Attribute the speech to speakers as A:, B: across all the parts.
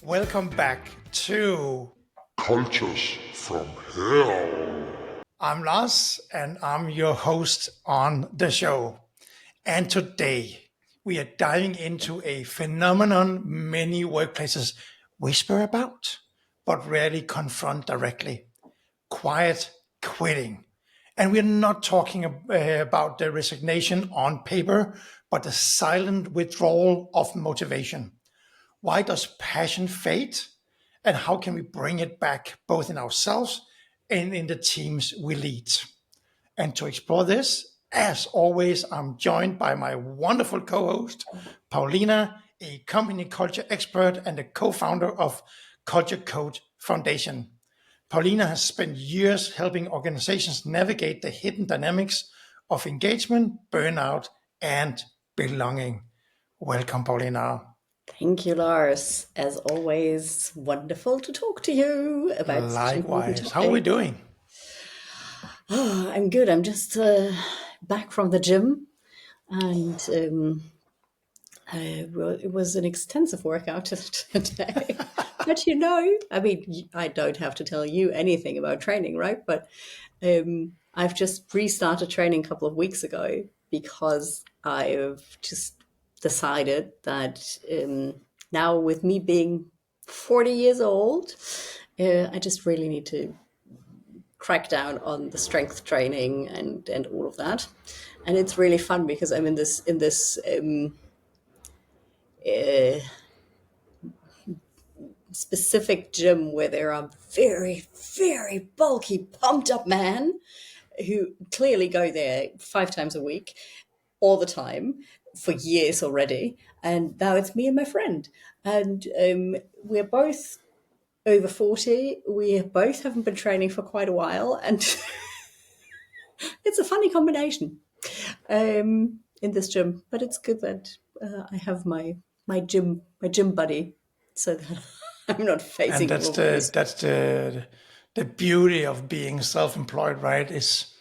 A: Welcome back to
B: Cultures from Hell.
A: I'm Lars and I'm your host on the show. And today we are diving into a phenomenon many workplaces whisper about, but rarely confront directly: quiet quitting. And we're not talking about the resignation on paper, but the silent withdrawal of motivation. Why does passion fade? And how can we bring it back both in ourselves and in the teams we lead? And to explore this, as always, I'm joined by my wonderful co host, Paulina, a company culture expert and the co founder of Culture Code Foundation. Paulina has spent years helping organizations navigate the hidden dynamics of engagement, burnout, and belonging. Welcome, Paulina.
C: Thank you, Lars. As always, wonderful to talk to you about such an important
A: Likewise. How are we
C: topic.
A: doing?
C: Oh, I'm good. I'm just back from the gym, and well, it was an extensive workout today. But I don't have to tell you anything about training, right? But I've just restarted training a couple of weeks ago because I've just decided that now, with me being 40 years old, I just really need to crack down on the strength training and all of that. And it's really fun because I'm in this uh, specific gym where there are very, very bulky, pumped up men who clearly go there 5 times a week, all the time, for years already. And now it's me and my friend. And we're both over 40. We both haven't been training for quite a while. And it's a funny combination in this gym. But it's good that I have my gym buddy, so that I'm not
A: And
C: facing all
A: that's
C: of
A: the
C: this.
A: that's the beauty of being self-employed, right? Is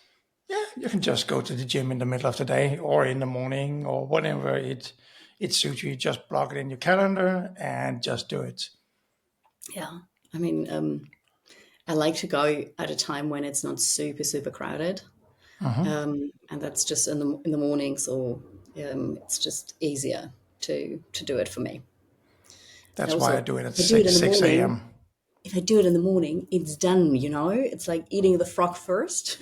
A: yeah, you can just go to the gym in the middle of the day or in the morning or whatever it suits you. You just block it in your calendar and just do it.
C: Yeah. I mean, I like to go at a time when it's not super, super crowded.
A: Mhm.
C: And that's just in the mornings, or it's just easier to do it for me. And
A: That's why I
C: also,
A: do it at
C: if I do it in the
A: 6
C: morning,
A: a.m.
C: if I do it in the morning, it's done. It's like eating the frog first.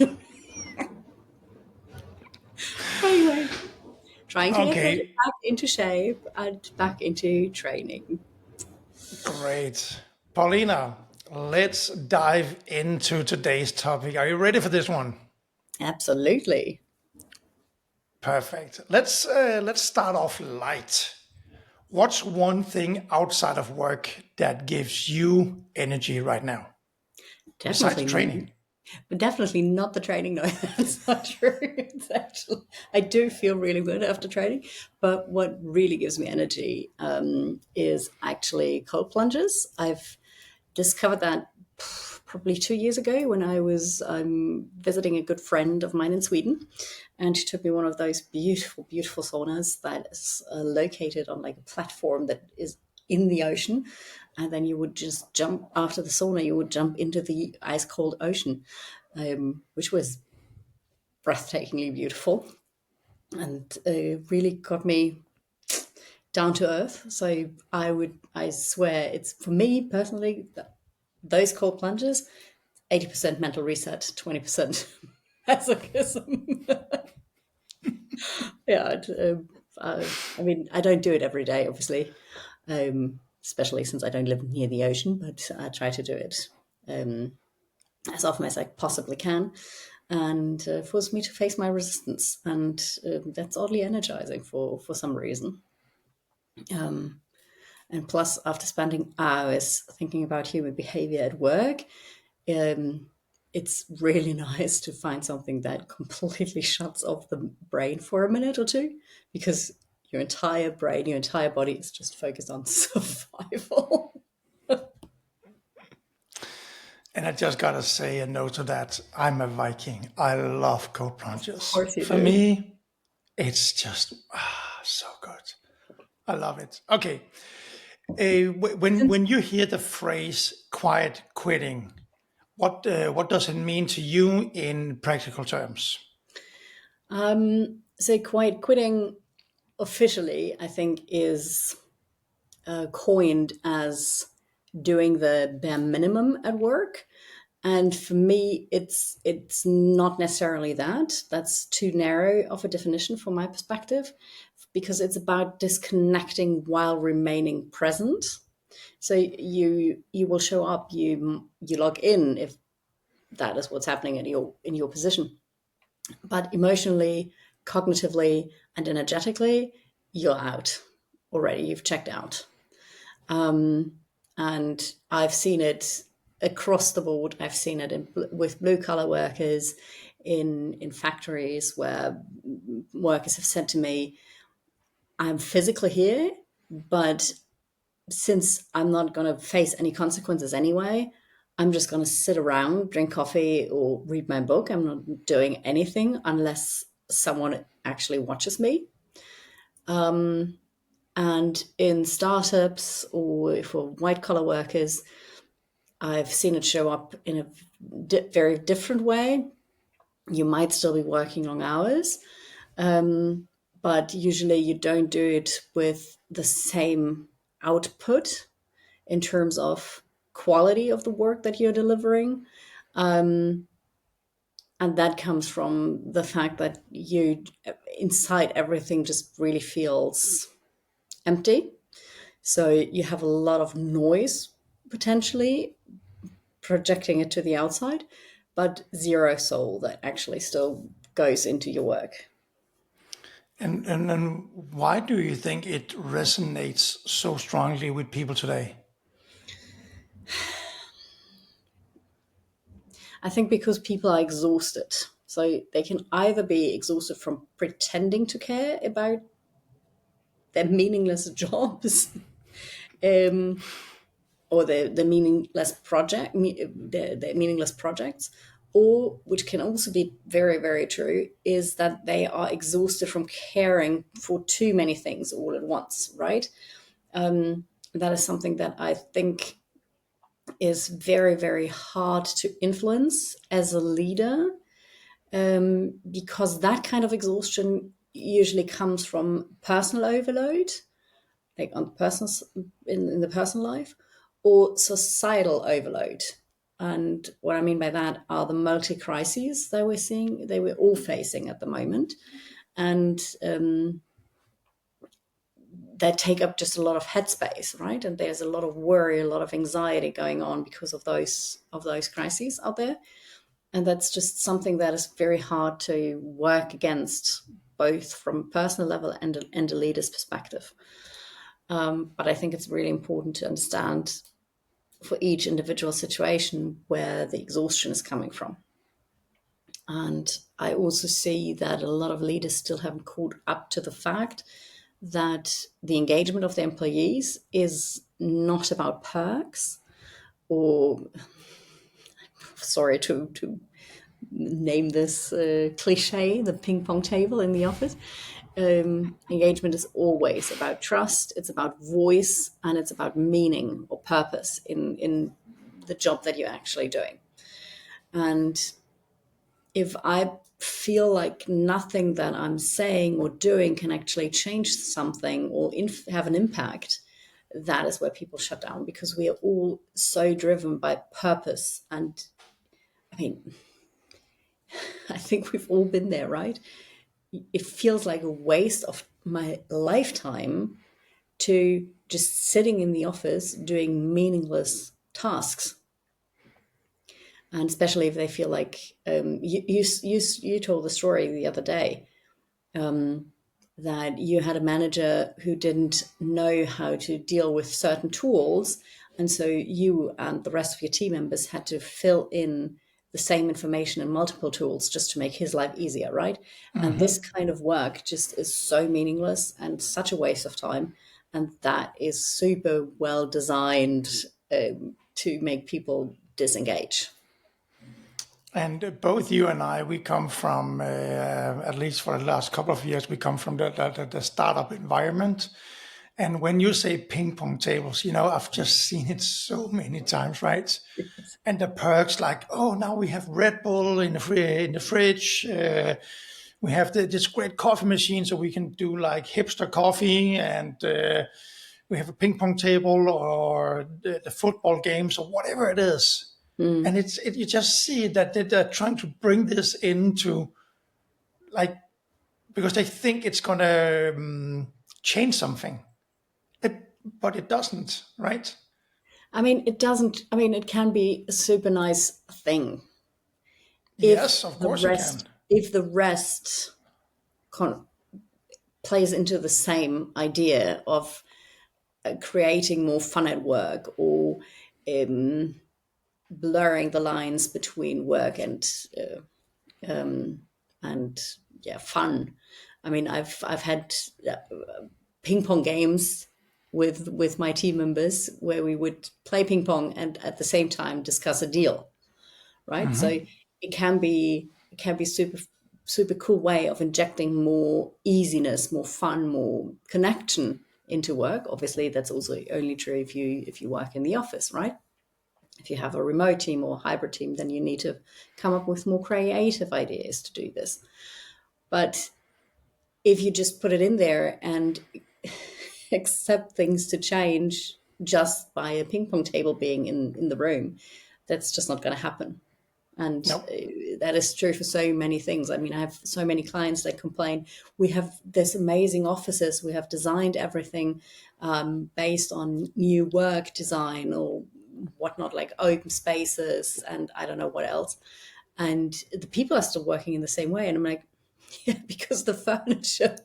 C: Anyway, trying to get
A: Okay,
C: back into shape and back into training.
A: great. Paulina, let's dive into today's topic. Are you ready for this one?
C: Absolutely.
A: Perfect. Let's start off light. What's one thing outside of work that gives you energy right now, besides
C: Definitely.
A: training?
C: But definitely not the training. No, that's not true. It's actually, I do feel really good after training. But what really gives me energy is actually cold plunges. I've discovered that probably 2 years ago when I was visiting a good friend of mine in Sweden. And she took me one of those beautiful, beautiful saunas that is located on like a platform that is in the ocean. And then you would just jump after the sauna, you would jump into the ice cold ocean, which was breathtakingly beautiful and really got me down to earth. So I swear, it's for me personally, those cold plunges, 80% mental reset, 20% masochism. Yeah, I mean, I don't do it every day, obviously, especially since I don't live near the ocean, but I try to do it as often as I possibly can, and force me to face my resistance. And that's oddly energizing for some reason. Um, and plus, after spending hours thinking about human behavior at work, um, it's really nice to find something that completely shuts off the brain for a minute or two, because your entire brain, your entire body is just focused on survival.
A: And I just gotta say a no to that. I'm a Viking. I love cold
C: Of
A: plunges.
C: course you
A: For
C: do.
A: me, it's just so good. I love it. Okay, When you hear the phrase "quiet quitting," what does it mean to you in practical terms?
C: So quiet quitting officially, I think, is coined as doing the bare minimum at work. And for me, it's not necessarily that. That's too narrow of a definition from my perspective, because it's about disconnecting while remaining present. So you will show up, you log in if that is what's happening in your position, but emotionally, cognitively, and energetically, you're out already. You've checked out. And I've seen it across the board. I've seen it with blue collar workers in factories where workers have said to me, I'm physically here, but since I'm not going to face any consequences anyway, I'm just going to sit around, drink coffee, or read my book. I'm not doing anything unless someone actually watches me. And in startups or for white collar workers, I've seen it show up in a very different way. You might still be working long hours, but usually you don't do it with the same output in terms of quality of the work that you're delivering. And that comes from the fact that you inside everything just really feels empty. So you have a lot of noise potentially projecting it to the outside, but zero soul that actually still goes into your work.
A: And why do you think it resonates so strongly with people today?
C: I think because people are exhausted. So they can either be exhausted from pretending to care about their meaningless jobs, or the meaningless the meaningless projects, or which can also be very, very true, is that they are exhausted from caring for too many things all at once, right? That is something that I think is very, very hard to influence as a leader, because that kind of exhaustion usually comes from personal overload, like on personal in the personal life, or societal overload. And what I mean by that are the multi crises that we're seeing, they we're all facing at the moment, and that take up just a lot of headspace, right? And there's a lot of worry, a lot of anxiety going on because of those crises out there, and that's just something that is very hard to work against, both from a personal level and a leader's perspective. But I think it's really important to understand for each individual situation where the exhaustion is coming from. And I also see that a lot of leaders still haven't caught up to the fact that the engagement of the employees is not about perks or, sorry to name this cliche, the ping pong table in the office. Engagement is always about trust, it's about voice, and it's about meaning or purpose in the job that you're actually doing. And if I feel like nothing that I'm saying or doing can actually change something or have an impact, that is where people shut down, because we are all so driven by purpose. And I mean, I think we've all been there, right? It feels like a waste of my lifetime to just sitting in the office doing meaningless tasks. And especially if they feel like you told the story the other day, that you had a manager who didn't know how to deal with certain tools. And so you and the rest of your team members had to fill in the same information in multiple tools just to make his life easier, right? Mm-hmm. And this kind of work just is so meaningless and such a waste of time. And that is super well designed to make people disengage.
A: And both you and I, we come from, at least for the last couple of years, we come from the startup environment. And when you say ping pong tables, I've just seen it so many times, right? And the perks like, oh, now we have Red Bull in the fridge. We have this great coffee machine, so we can do like hipster coffee, and we have a ping pong table or the football games or whatever it is. And you just see that they're trying to bring this into like because they think it's gonna change something, but it doesn't, right?
C: I mean, it doesn't. I mean, it can be a super nice thing if
A: Yes, of
C: the
A: course you can.
C: rest con- plays into the same idea of creating more fun at work, or blurring the lines between work and yeah, fun. I mean, I've had ping pong games with my team members where we would play ping pong and at the same time discuss a deal, right? So it can be super cool way of injecting more easiness, more fun, more connection into work. Obviously, that's also only true if you work in the office, right? If you have a remote team or hybrid team, then you need to come up with more creative ideas to do this. But if you just put it in there and accept things to change just by a ping pong table being in the room, that's just not going to happen. And
A: No.
C: that is true for so many things. I mean, I have so many clients that complain, we have this amazing offices, we have designed everything based on new work design or whatnot, like open spaces and I don't know what else. And the people are still working in the same way. And I'm like, yeah, because the furniture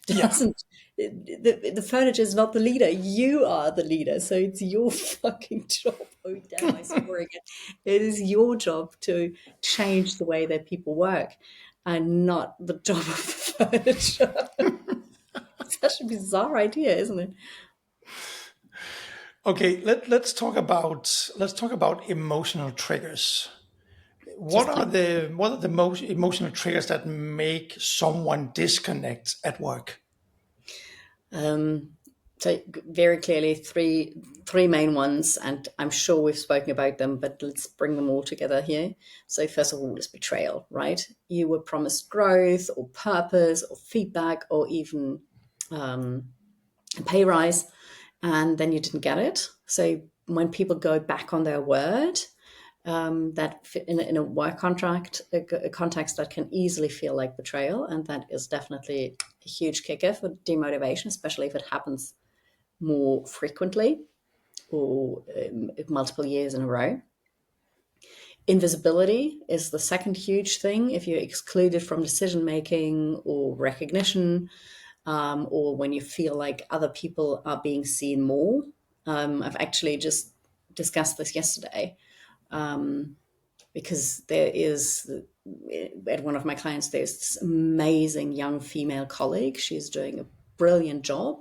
A: Yeah.
C: doesn't, the furniture is not the leader. You are the leader. So it's your fucking job. Oh, damn, I swore again. It is your job to change the way that people work and not the job of the furniture. It's such a bizarre idea, isn't it?
A: Okay, let's talk about emotional triggers.
C: Yes,
A: What are
C: please.
A: the most emotional triggers that make someone disconnect at work?
C: Um, so very clearly three main ones, and I'm sure we've spoken about them, but let's bring them all together here. So first of all is betrayal, right? You were promised growth or purpose or feedback or even a pay rise, and then you didn't get it. So when people go back on their word, that in a work contract, a context that can easily feel like betrayal. And that is definitely a huge kicker for demotivation, especially if it happens more frequently or multiple years in a row. Invisibility is the second huge thing. If you're excluded from decision making or recognition, or when you feel like other people are being seen more. I've actually just discussed this yesterday. Because there is at one of my clients there's this amazing young female colleague. She's doing a brilliant job,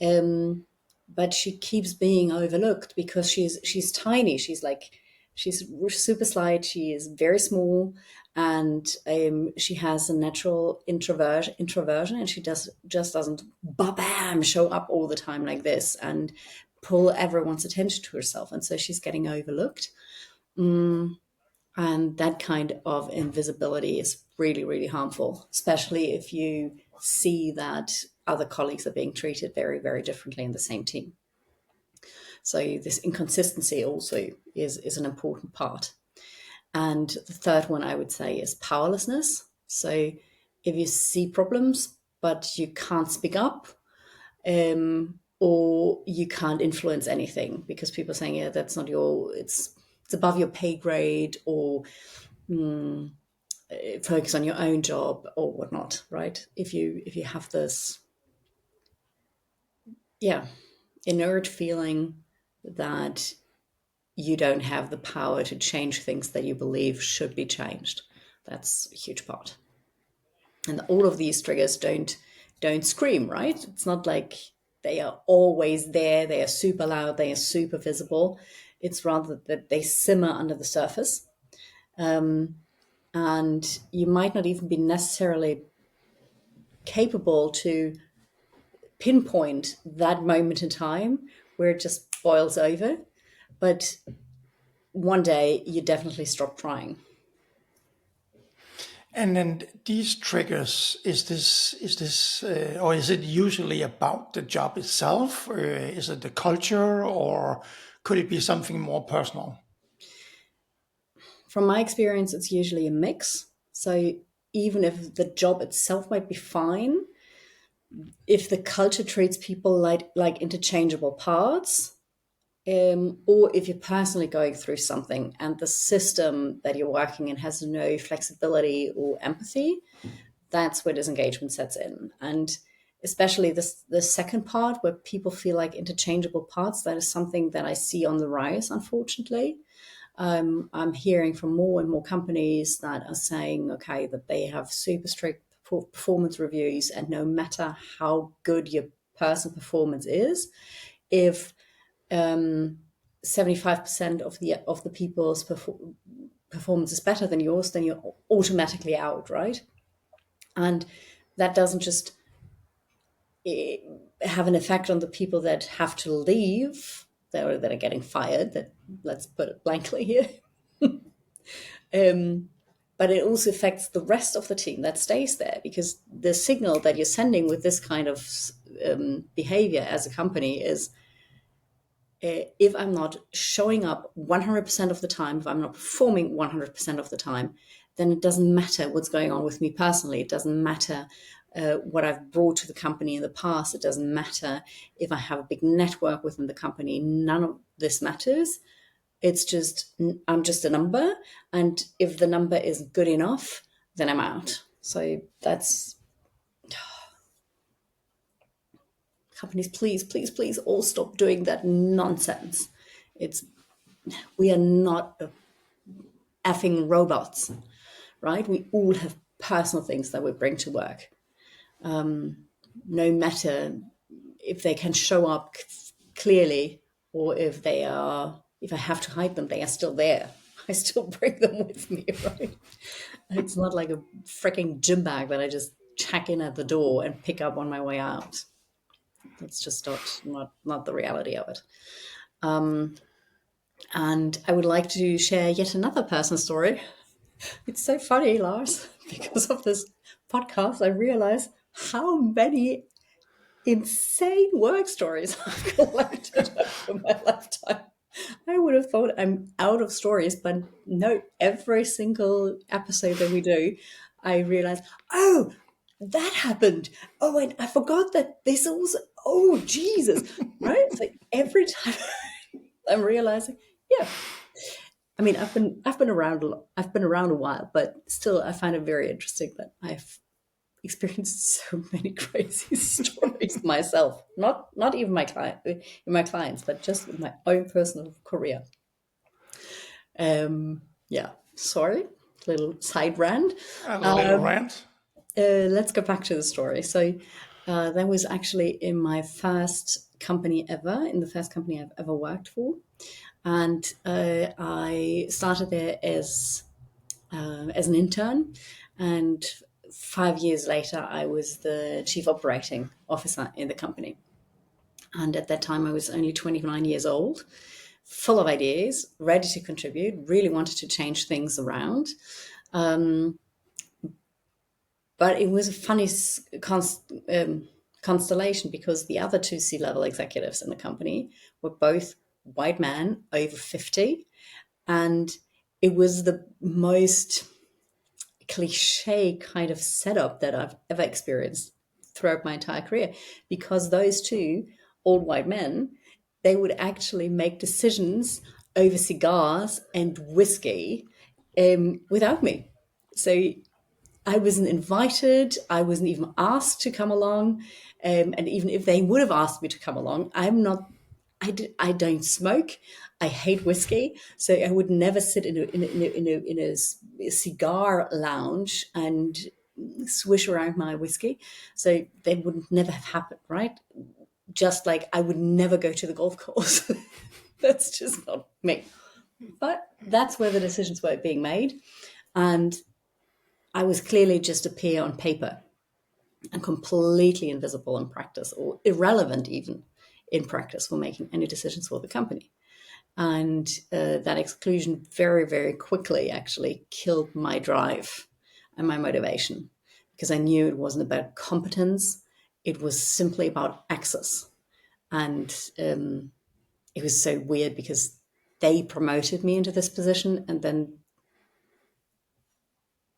C: but she keeps being overlooked because she's tiny. She's super slight. She is very small, and she has a natural introversion, and she just doesn't bam show up all the time like this and pull everyone's attention to herself, and so she's getting overlooked. And that kind of invisibility is really, really harmful, especially if you see that other colleagues are being treated very, very differently in the same team. So this inconsistency also is an important part. And the third one I would say is powerlessness. So if you see problems, but you can't speak up, or you can't influence anything because people are saying, yeah, that's not it's above your pay grade, or focus on your own job or whatnot, right? If you have this, yeah, inert feeling that you don't have the power to change things that you believe should be changed, that's a huge part. And all of these triggers don't scream, right? It's not like they are always there, they are super loud, they are super visible. It's rather that they simmer under the surface. And you might not even be necessarily capable to pinpoint that moment in time where it just boils over. But one day you definitely stop trying.
A: And then these triggers, or is it usually about the job itself? Or is it the culture, or could it be something more personal?
C: From my experience, it's usually a mix. So even if the job itself might be fine, if the culture treats people like interchangeable parts, or if you're personally going through something and the system that you're working in has no flexibility or empathy, that's where disengagement sets in. And especially the second part, where people feel like interchangeable parts, that is something that I see on the rise, unfortunately. I'm hearing from more and more companies that are saying, okay, that they have super strict performance reviews, and no matter how good your personal performance is, if 75% of the people's performance is better than yours, then you're automatically out, right? And that doesn't just have an effect on the people that have to leave, that are getting fired. That, let's put it blankly here. But it also affects the rest of the team that stays there, because the signal that you're sending with this kind of behavior as a company is, if I'm not showing up 100% of the time, if I'm not performing 100% of the time, then it doesn't matter what's going on with me personally. It doesn't matter what I've brought to the company in the past. It doesn't matter if I have a big network within the company. None of this matters. It's just, I'm just a number. And if the number is good enough, then I'm out. So that's, companies, please all stop doing that nonsense. We are not effing robots, right? We all have personal things that we bring to work. No matter if they can show up clearly, or if I have to hide them, they are still there. I still bring them with me, right? It's not like a freaking gym bag that I just check in at the door and pick up on my way out. That's just not the reality of it. And I would like to share yet another personal story. It's so funny, Lars, because of this podcast, I realize how many insane work stories I've collected over my lifetime. I would have thought I'm out of stories, but no, every single episode that we do, I realize, oh, that happened. Oh, and I forgot that this also, oh, Jesus, right? So every time I'm realizing, yeah. I mean, I've been around a lot. I've been around a while, but still, I find it very interesting that I've experienced so many crazy stories myself. Not even my clients, but just in my own personal career. Yeah. Sorry, little side rant.
A: A little rant.
C: Let's go back to the story. So that was actually in my first company ever, in the first company I've ever worked for. And I started there as an intern, and 5 years later, I was the chief operating officer in the company. And at that time, I was only 29 years old, full of ideas, ready to contribute, really wanted to change things around. But it was a funny constellation, because the other two C-level executives in the company were both white men over 50. And it was the most cliche kind of setup that I've ever experienced throughout my entire career, because those two old white men, they would actually make decisions over cigars and whiskey without me. So I wasn't invited. I wasn't even asked to come along. And even if they would have asked me to come along, I don't smoke. I hate whiskey. So I would never sit in a cigar lounge and swish around my whiskey. So they would never have happened, right? Just like I would never go to the golf course. That's just not me. But that's where the decisions were being made. And I was clearly just a peer on paper. and completely invisible in practice, or irrelevant even in practice for making any decisions for the company. And that exclusion very, very quickly actually killed my drive and my motivation, because I knew it wasn't about competence. It was simply about access. And it was so weird because they promoted me into this position and then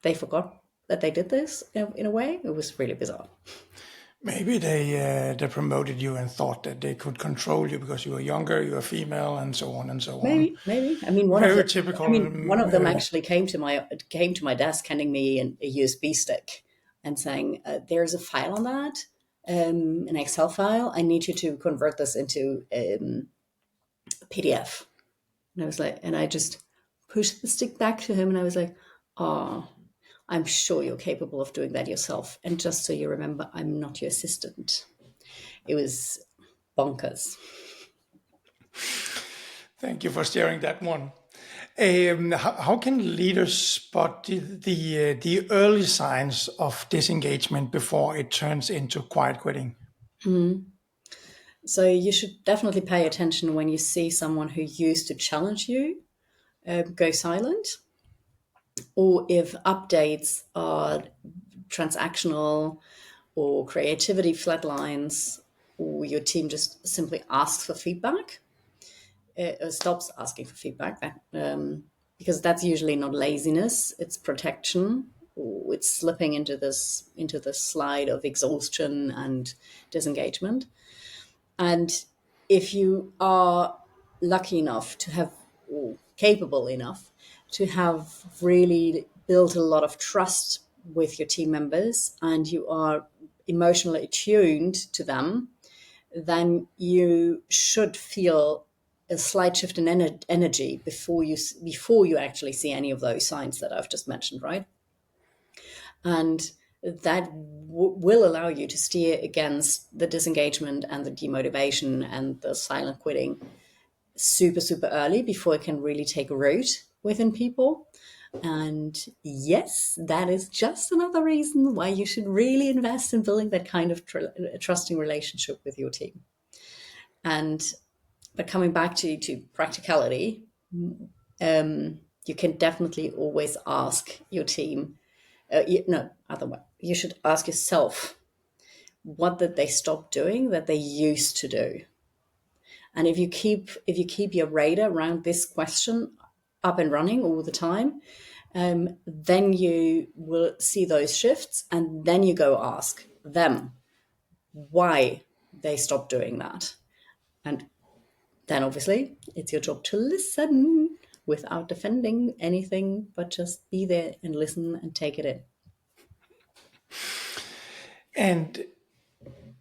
C: they forgot that they did this in a way. It was really bizarre.
A: Maybe they promoted you and thought that they could control you because you were younger, you were female, and so on and so on.
C: Maybe. I mean,
A: Very typical.
C: one of them actually came to my desk, handing me a USB stick and saying, "There's a file on that, an Excel file. I need you to convert this into a PDF." And I was like, and I just pushed the stick back to him, and I was like, "Oh, I'm sure you're capable of doing that yourself. And just so you remember, I'm not your assistant." It was bonkers.
A: Thank you for sharing that one. How can leaders spot the early signs of disengagement before it turns into quiet quitting?
C: So you should definitely pay attention when you see someone who used to challenge you go silent, or if updates are transactional or creativity flatlines, or your team just simply asks for feedback, stops asking for feedback, because that's usually not laziness, it's protection, or it's slipping into this slide of exhaustion and disengagement. And if you are lucky enough to have, or capable enough to have really built a lot of trust with your team members, and you are emotionally attuned to them, then you should feel a slight shift in energy before you actually see any of those signs that I've just mentioned, right? And that will allow you to steer against the disengagement and the demotivation and the silent quitting super, super early before it can really take root within people. And yes, that is just another reason why you should really invest in building that kind of trusting relationship with your team. But coming back to practicality, you can definitely always ask your team. You should ask yourself, what did they stop doing that they used to do? And if you keep your radar around this question up and running all the time, then you will see those shifts, and then you go ask them why they stopped doing that. And then obviously it's your job to listen without defending anything, but just be there and listen and take it in.
A: And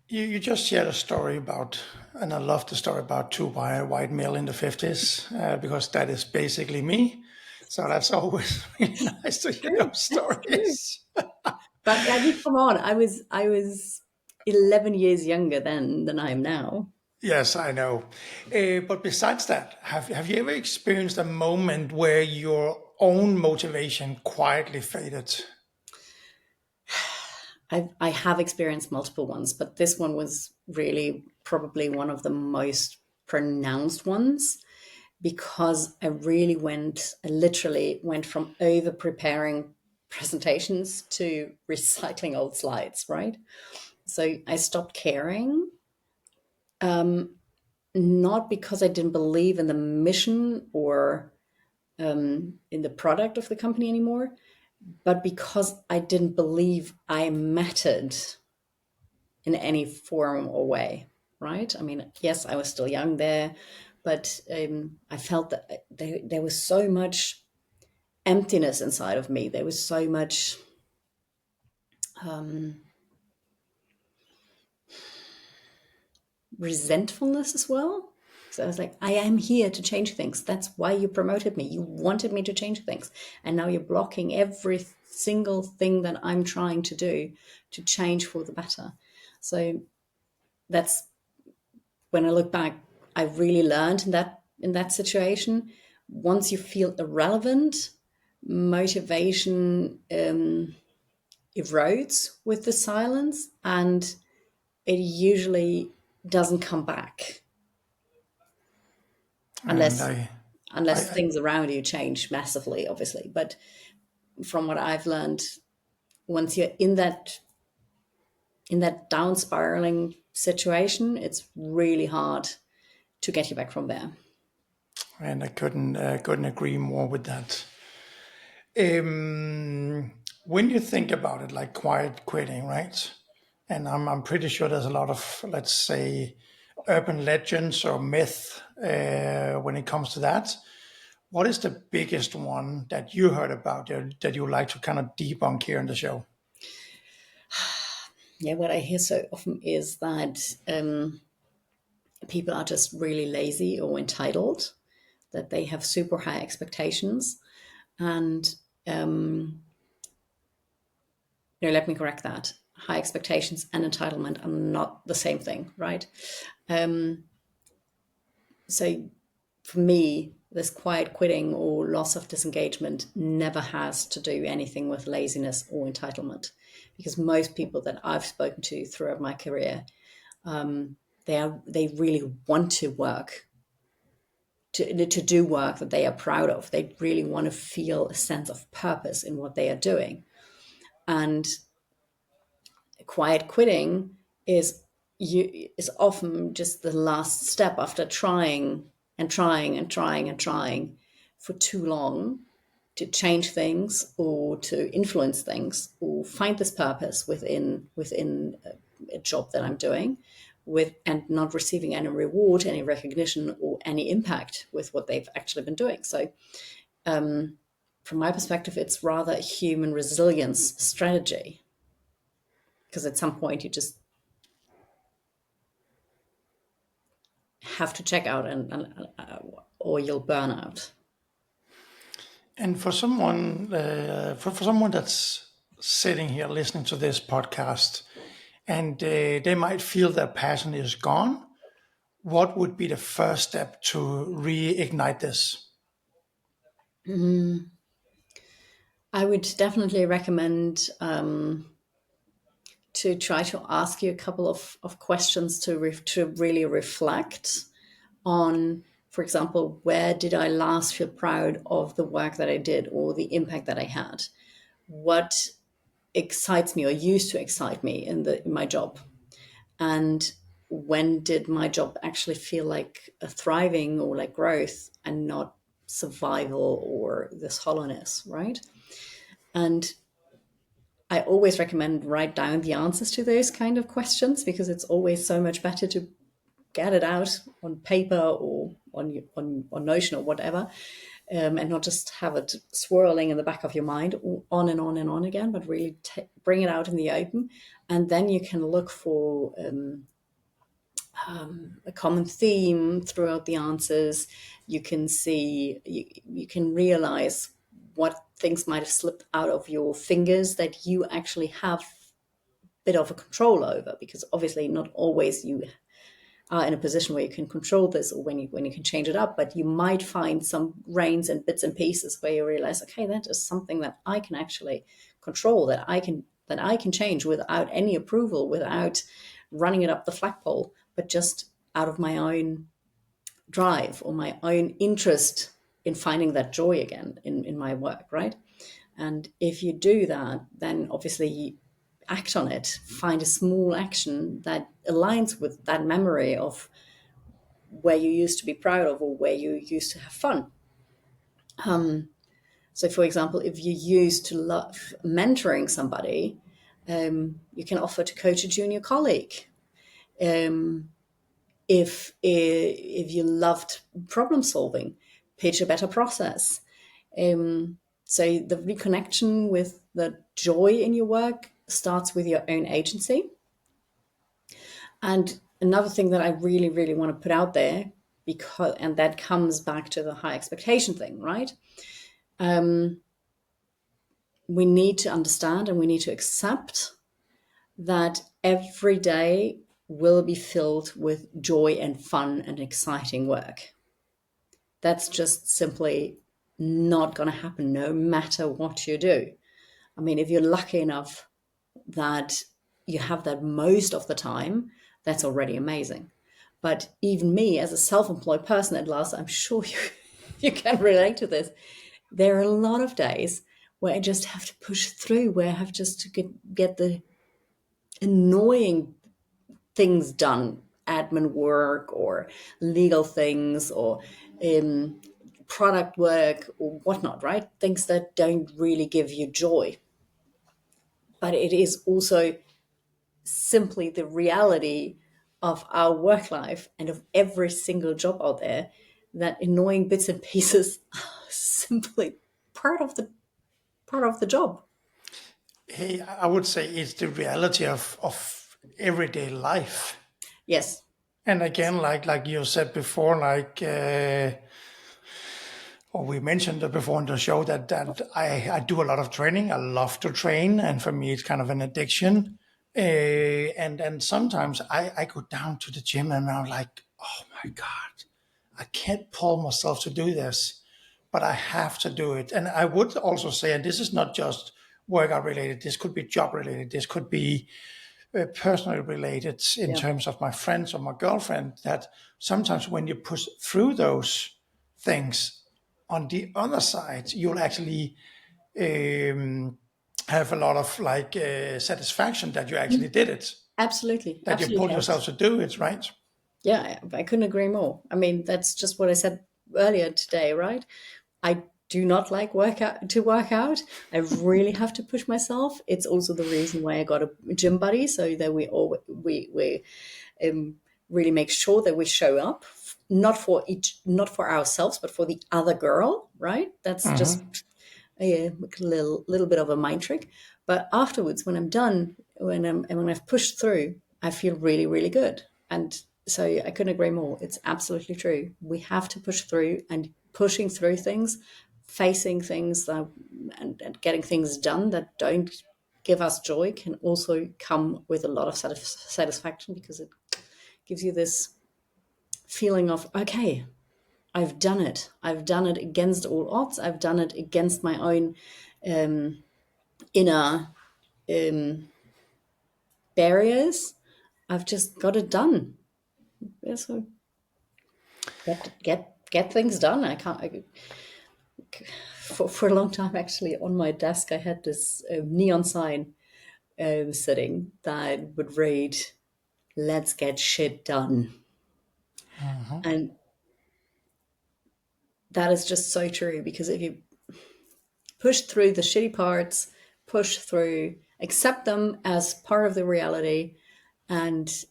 A: you just shared a story about, and I love the story about two white male in the 50s, because that is basically me. So that's always really nice to hear those stories.
C: But I mean, come on, I was 11 years younger then than I am now.
A: Yes, I know. But besides that, have you ever experienced a moment where your own motivation quietly faded?
C: I have experienced multiple ones, but this one was really probably one of the most pronounced ones, because I literally went from over preparing presentations to recycling old slides, right? So I stopped caring, not because I didn't believe in the mission or in the product of the company anymore, but because I didn't believe I mattered in any form or way, right? I mean, yes, I was still young there, but I felt that there was so much emptiness inside of me. There was so much resentfulness as well. So I was like, I am here to change things. That's why you promoted me. You wanted me to change things. And now you're blocking every single thing that I'm trying to do to change for the better. So that's when I look back, I really learned in that situation. Once you feel irrelevant, motivation erodes with the silence, and it usually doesn't come back
A: And
C: unless things around you change massively, obviously. But from what I've learned, once you're in that down spiraling situation, it's really hard to get you back from there.
A: I couldn't agree more with that. When you think about it, like quiet quitting, right? And I'm pretty sure there's a lot of, let's say, urban legends or myth when it comes to that. What is the biggest one that you heard about that you would like to kind of debunk here in the show?
C: Yeah, what I hear so often is that people are just really lazy or entitled, that they have super high expectations. And, let me correct that. High expectations and entitlement are not the same thing, right? So for me, this quiet quitting or loss of disengagement never has to do anything with laziness or entitlement, because most people that I've spoken to throughout my career, they really want to work, to do work that they are proud of. They really want to feel a sense of purpose in what they are doing. And quiet quitting is often just the last step after trying and trying and trying and trying for too long to change things or to influence things or find this purpose within a job that I'm doing, and not receiving any reward, any recognition, or any impact with what they've actually been doing. So from my perspective, it's rather a human resilience strategy, because at some point you just have to check out, or you'll burn out.
A: And for someone, for someone that's sitting here listening to this podcast, and they might feel their passion is gone, what would be the first step to reignite this?
C: I would definitely recommend to try to ask you a couple of questions to really reflect on, for example, where did I last feel proud of the work that I did or the impact that I had? What excites me or used to excite me in my job? And when did my job actually feel like a thriving or like growth and not survival or this hollowness, right? And I always recommend write down the answers to those kind of questions, because it's always so much better to get it out on paper or on Notion or whatever, and not just have it swirling in the back of your mind on and on and on again, but really bring it out in the open. And then you can look for a common theme throughout the answers. You can see, you can realize what things might have slipped out of your fingers that you actually have a bit of a control over, because obviously not always you are in a position where you can control this, or when you can change it up, but you might find some reins and bits and pieces where you realize, okay, that is something that I can actually control, that I can change without any approval, without running it up the flagpole, but just out of my own drive or my own interest in finding that joy again in my work, right? And if you do that, then obviously you act on it, find a small action that aligns with that memory of where you used to be proud of or where you used to have fun. So for example, if you used to love mentoring somebody, you can offer to coach a junior colleague. If you loved problem solving, pitch a better process. So the reconnection with the joy in your work starts with your own agency. And another thing that I really, really want to put out there, and that comes back to the high expectation thing, right? We need to understand and we need to accept that every day will be filled with joy and fun and exciting work. That's just simply not going to happen no matter what you do. I mean, if you're lucky enough that you have that most of the time, that's already amazing. But even me as a self-employed person at last, I'm sure you can relate to this. There are a lot of days where I just have to push through, where I have just to get the annoying things done, admin work or legal things or product work or whatnot, right? Things that don't really give you joy. But it is also simply the reality of our work life and of every single job out there, that annoying bits and pieces are simply part of the job.
A: Hey, I would say it's the reality of everyday life.
C: Yes.
A: And again, like you said before, or we mentioned it before in the show that I do a lot of training. I love to train, and for me, it's kind of an addiction. And sometimes I go down to the gym and I'm like, oh my God, I can't pull myself to do this, but I have to do it. And I would also say, and this is not just workout related, this could be job related, this could be personally related in
C: Yeah.
A: terms of my friends or my girlfriend, that sometimes when you push through those things, on the other side, you'll actually have a lot of satisfaction that you actually did it,
C: Absolutely.
A: that you pulled
C: Absolutely.
A: yourself to do it, right?
C: Yeah, I couldn't agree more. I mean, that's just what I said earlier today, right? I do not like work out. I really have to push myself. It's also the reason why I got a gym buddy, so that we really make sure that we show up, not for ourselves, but for the other girl, right? That's just a little bit of a mind trick. But afterwards, when I'm done, when I've pushed through, I feel really, really good. And so I couldn't agree more. It's absolutely true. We have to push through, and pushing through things, facing things that, and getting things done that don't give us joy can also come with a lot of satisfaction, because it gives you this feeling of, okay, I've done it. I've done it against all odds. I've done it against my own inner barriers. I've just got it done. Yeah, so get things done. I can't. For a long time, actually, on my desk, I had this neon sign sitting that would read, "Let's get shit done," and that is just so true. Because if you push through the shitty parts, push through, accept them as part of the reality, and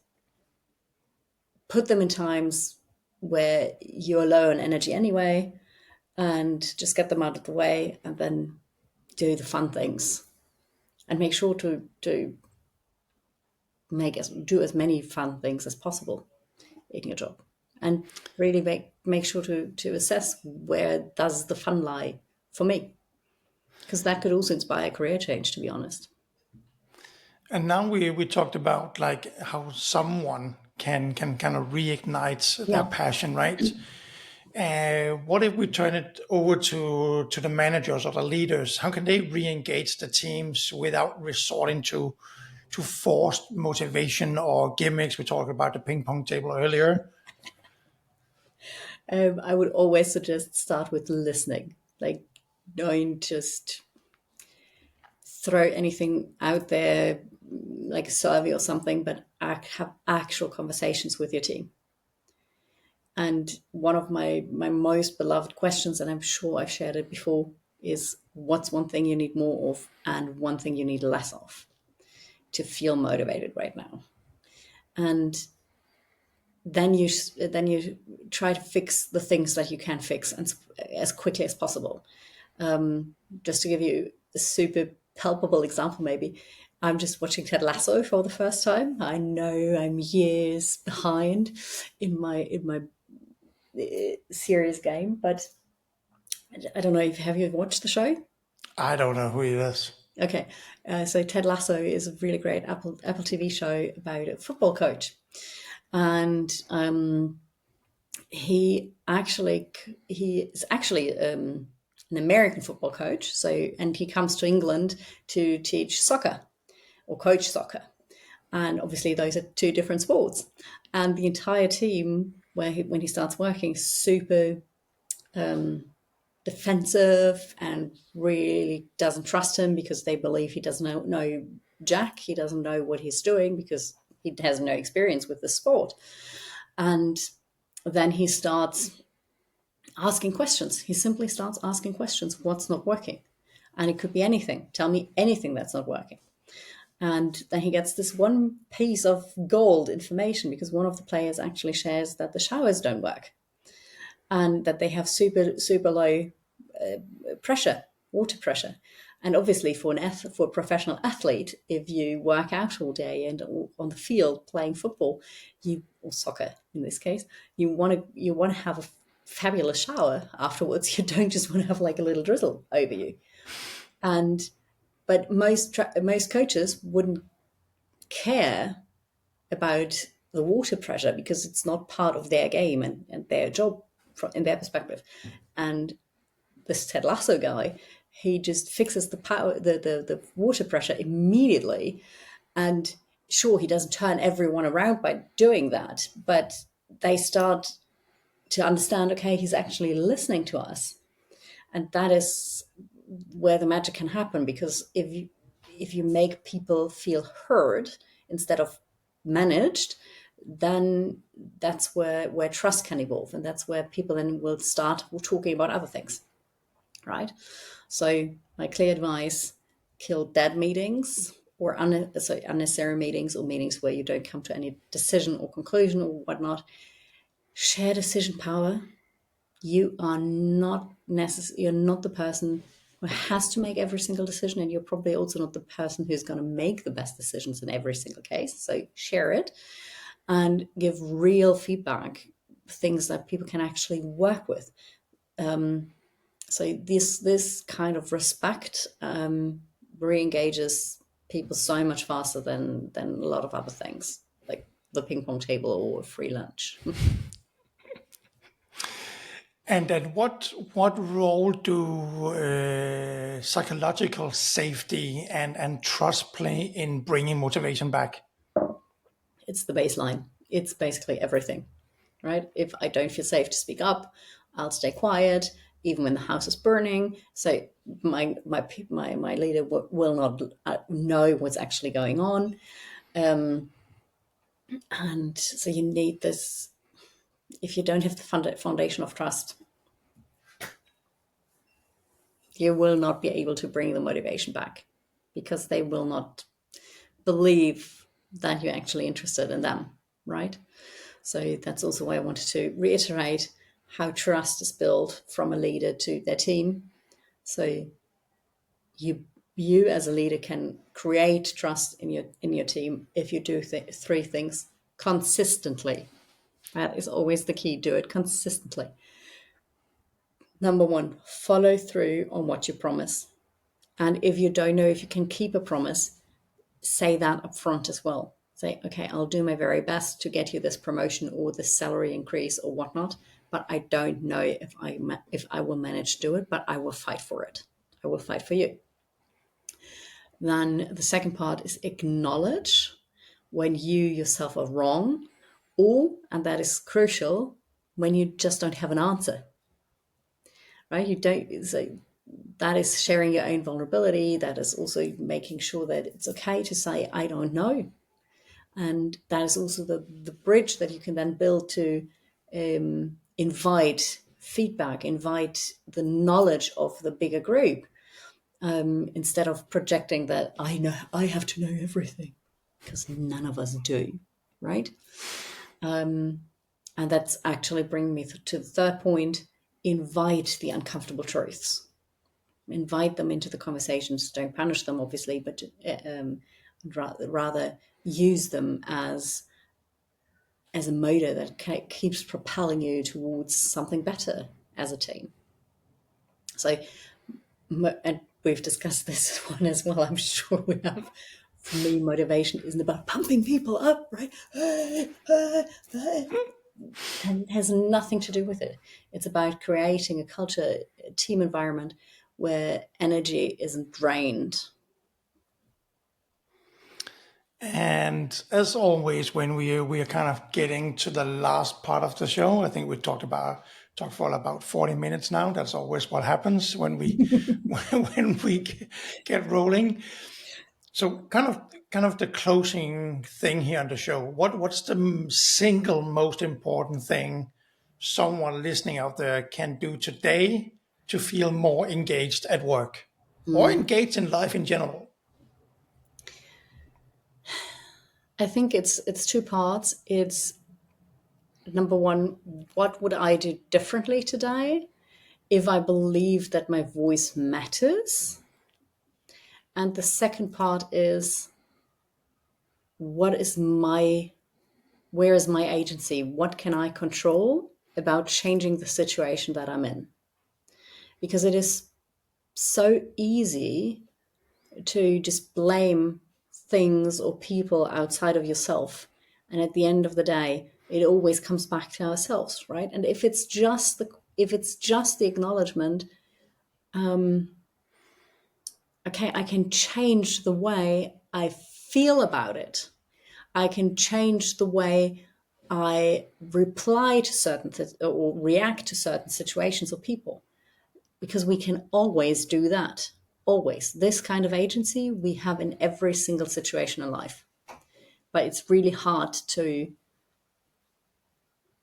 C: put them in times where you're low on energy anyway, and just get them out of the way, and then do the fun things, and make sure to do as many fun things as possible in your job, and really make sure to assess where does the fun lie for me, because that could also inspire career change, to be honest.
A: And now we talked about like how someone can kind of reignite their
C: Yeah.
A: passion, right? What if we turn it over to the managers or the leaders? How can they re-engage the teams without resorting to forced motivation or gimmicks? We talked about the ping pong table earlier.
C: I would always suggest start with listening. Like, don't just throw anything out there like a survey or something, but have actual conversations with your team. And one of my most beloved questions, and I'm sure I've shared it before, is what's one thing you need more of and one thing you need less of to feel motivated right now? And then you try to fix the things that you can fix, and as quickly as possible. Just to give you a super palpable example, maybe I'm just watching Ted Lasso for the first time. I know I'm years behind in my series game, but I don't know if have you watched the show?
A: I don't know who it is.
C: Okay, so Ted Lasso is a really great Apple TV show about a football coach, and he is actually an American football coach. So, and he comes to England to teach soccer, or coach soccer. And obviously those are two different sports. And the entire team, when he starts working, super defensive and really doesn't trust him because they believe he doesn't know Jack. He doesn't know what he's doing because he has no experience with the sport. And then he starts asking questions. He simply starts asking questions. What's not working? And it could be anything. Tell me anything that's not working. And then he gets this one piece of gold information because one of the players actually shares that the showers don't work and that they have super low pressure, water pressure. And obviously for a professional athlete, if you work out all day and on the field playing football, or soccer in this case, you want to have a fabulous shower afterwards. You don't just want to have like a little drizzle over you. But most coaches wouldn't care about the water pressure because it's not part of their game and their job in their perspective. And this Ted Lasso guy, he just fixes the water pressure immediately. And sure, he doesn't turn everyone around by doing that, but they start to understand, okay, he's actually listening to us. And that is where the magic can happen, because if you make people feel heard instead of managed, then that's where trust can evolve, and that's where people then will start talking about other things, right? So my clear advice: kill dead meetings or unnecessary meetings, or meetings where you don't come to any decision or conclusion or whatnot. Share decision power. You are not you're not the person who has to make every single decision, and you're probably also not the person who's going to make the best decisions in every single case. So share it and give real feedback, things that people can actually work with. So this kind of respect re-engages people so much faster than a lot of other things, like the ping pong table or a free lunch.
A: And then what role do psychological safety and trust play in bringing motivation back?
C: It's the baseline. It's basically everything, right? If I don't feel safe to speak up, I'll stay quiet, even when the house is burning. So my leader will not know what's actually going on. And so you need this. If you don't have the foundation of trust, you will not be able to bring the motivation back, because they will not believe that you're actually interested in them, right? So that's also why I wanted to reiterate how trust is built from a leader to their team. So you as a leader can create trust in your team if you do three things consistently. That is always the key. Do it consistently. Number one, follow through on what you promise. And if you don't know if you can keep a promise, say that up front as well. Say, okay, I'll do my very best to get you this promotion or this salary increase or whatnot, but I don't know if I will manage to do it, but I will fight for it. I will fight for you. Then the second part is acknowledge when you yourself are wrong, and that is crucial, when you just don't have an answer, right? You don't. So that is sharing your own vulnerability. That is also making sure that it's okay to say, I don't know. And that is also the bridge that you can then build to invite feedback, invite the knowledge of the bigger group, instead of projecting that I have to know everything, because none of us do, right? And that's actually bringing me to the third point: invite the uncomfortable truths. Invite them into the conversations. Don't punish them, obviously, but rather use them as a motor that keeps propelling you towards something better as a team. So, and we've discussed this one as well, I'm sure we have. For me, motivation isn't about pumping people up, right? And it has nothing to do with it. It's about creating a culture, a team environment where energy isn't drained.
A: And as always, when we are kind of getting to the last part of the show, I think we talked for about 40 minutes now. That's always what happens when we when we get rolling. So kind of the closing thing here on the show. What's the single most important thing someone listening out there can do today to feel more engaged at work or engaged in life in general?
C: I think it's two parts. It's number one, what would I do differently today if I believe that my voice matters? And the second part is, what is where is my agency? What can I control about changing the situation that I'm in? Because it is so easy to just blame things or people outside of yourself. And at the end of the day, it always comes back to ourselves, right? And if it's just the acknowledgement, okay, I can change the way I feel about it. I can change the way I reply to or react to certain situations or people, because we can always do that. Always. This kind of agency we have in every single situation in life. But it's really hard to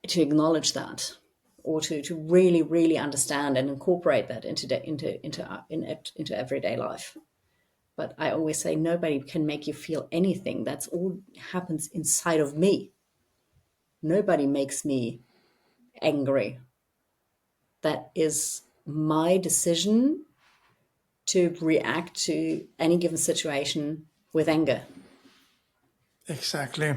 C: acknowledge that, or to really, really understand and incorporate that into everyday life. But I always say nobody can make you feel anything. That's all happens inside of me. Nobody makes me angry. That is my decision to react to any given situation with anger.
A: Exactly.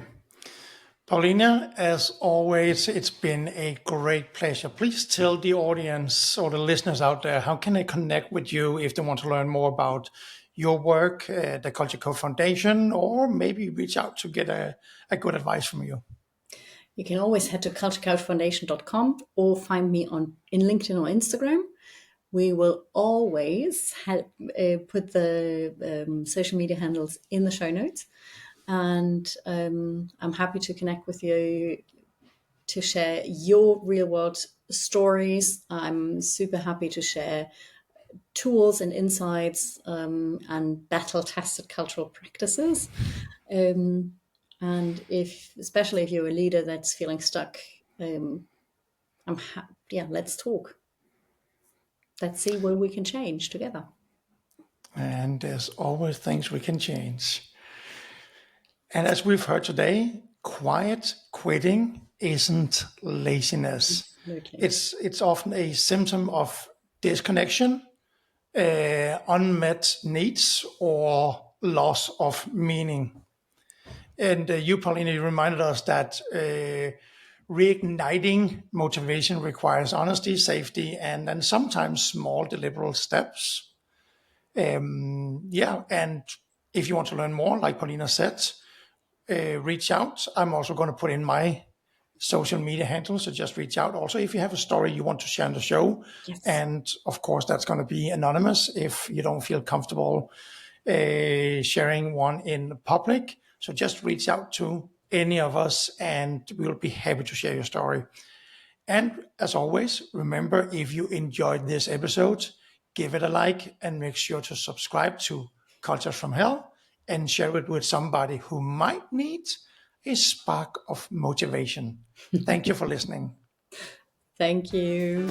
A: Paulina, as always, it's been a great pleasure. Please tell the audience or the listeners out there, how can they connect with you if they want to learn more about your work, the Culture Code Foundation, or maybe reach out to get a good advice from you?
C: You can always head to culturecodefoundation.com or find me in LinkedIn or Instagram. We will always put the social media handles in the show notes. And I'm happy to connect with you to share your real world stories. I'm super happy to share tools and insights and battle tested cultural practices. And especially if you're a leader that's feeling stuck, let's talk. Let's see where we can change together.
A: And there's always things we can change. And as we've heard today, quiet quitting isn't laziness.
C: Absolutely.
A: It's often a symptom of disconnection, unmet needs, or loss of meaning. And you, Paulina, you reminded us that reigniting motivation requires honesty, safety, and sometimes small deliberate steps. And if you want to learn more, like Paulina said, reach out. I'm also going to put in my social media handles, so just reach out. Also, if you have a story you want to share on the show,
C: Yes.
A: And of course, that's going to be anonymous if you don't feel comfortable sharing one in public. So just reach out to any of us, and we'll be happy to share your story. And as always, remember, if you enjoyed this episode, give it a like and make sure to subscribe to Cultures from Hell and share it with somebody who might need a spark of motivation. Thank you for listening.
C: Thank you.